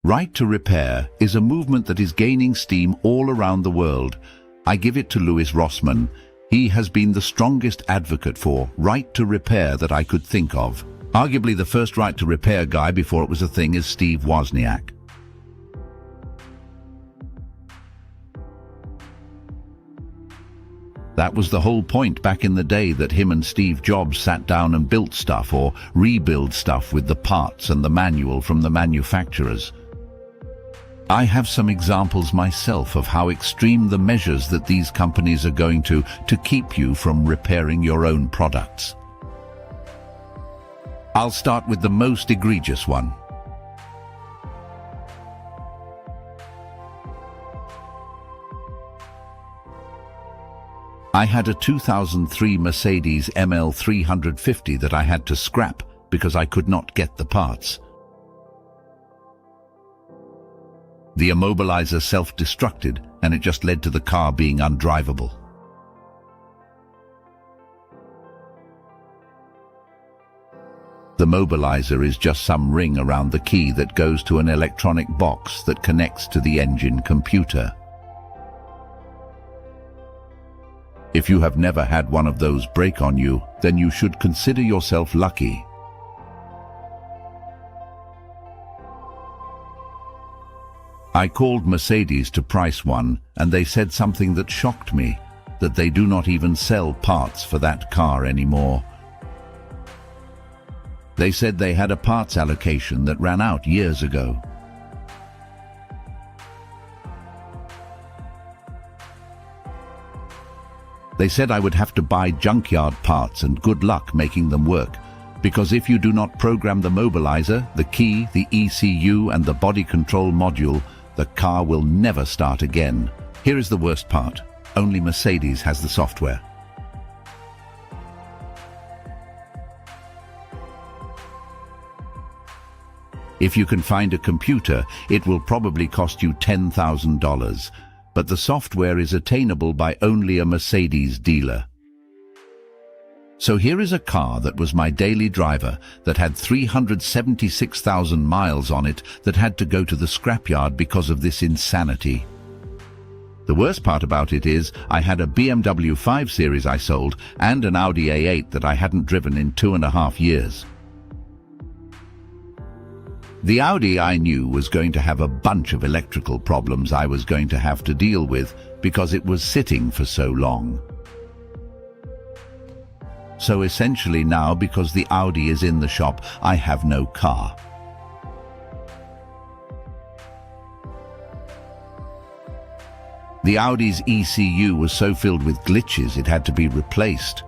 Right to repair is a movement that is gaining steam all around the world. I give it to Louis Rossmann. He has been the strongest advocate for right to repair that I could think of. Arguably the first right to repair guy before it was a thing is Steve Wozniak. That was the whole point back in the day, that him and Steve Jobs sat down and built stuff or rebuild stuff with the parts and the manual from the manufacturers. I have some examples myself of how extreme the measures that these companies are going to keep you from repairing your own products. I'll start with the most egregious one. I had a 2003 Mercedes ML 350 that I had to scrap because I could not get the parts. The immobilizer self-destructed and it just led to the car being undrivable. The mobilizer is just some ring around the key that goes to an electronic box that connects to the engine computer. If you have never had one of those break on you, then you should consider yourself lucky. I called Mercedes to price one, and they said something that shocked me, that they do not even sell parts for that car anymore. They said they had a parts allocation that ran out years ago. They said I would have to buy junkyard parts and good luck making them work, because if you do not program the mobilizer, the key, the ECU and the body control module, the car will never start again. Here is the worst part. Only Mercedes has the software. If you can find a computer, it will probably cost you $10,000. But the software is attainable by only a Mercedes dealer. So here is a car that was my daily driver, that had 376,000 miles on it, that had to go to the scrapyard because of this insanity. The worst part about it is I had a BMW 5 Series I sold and an Audi A8 that I hadn't driven in 2.5 years. The Audi I knew was going to have a bunch of electrical problems I was going to have to deal with because it was sitting for so long. So essentially now, because the Audi is in the shop, I have no car. The Audi's ECU was so filled with glitches it had to be replaced.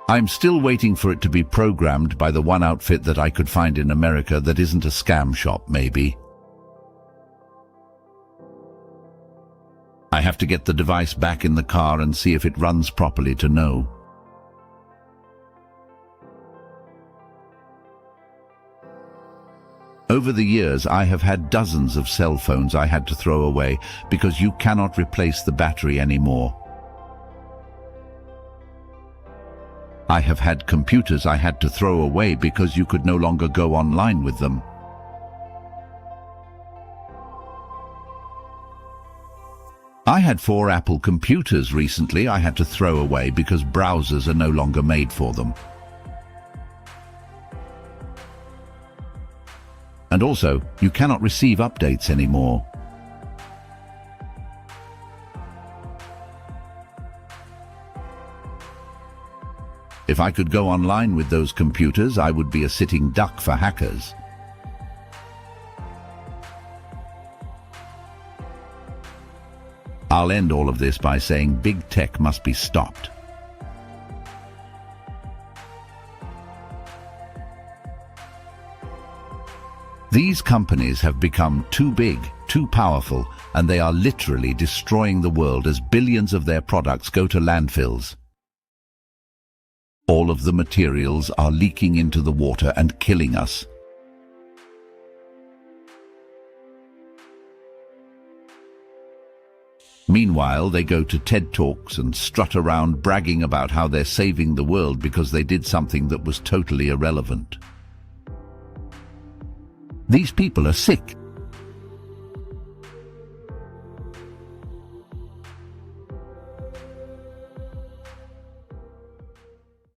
I'm still waiting for it to be programmed by the one outfit that I could find in America that isn't a scam shop, maybe. I have to get the device back in the car and see if it runs properly to know. Over the years, I have had dozens of cell phones I had to throw away because you cannot replace the battery anymore. I have had computers I had to throw away because you could no longer go online with them. I had 4 Apple computers recently I had to throw away because browsers are no longer made for them. And also, you cannot receive updates anymore. If I could go online with those computers, I would be a sitting duck for hackers. I'll end all of this by saying big tech must be stopped. These companies have become too big, too powerful, and they are literally destroying the world as billions of their products go to landfills. All of the materials are leaking into the water and killing us. Meanwhile, they go to TED Talks and strut around bragging about how they're saving the world because they did something that was totally irrelevant. These people are sick.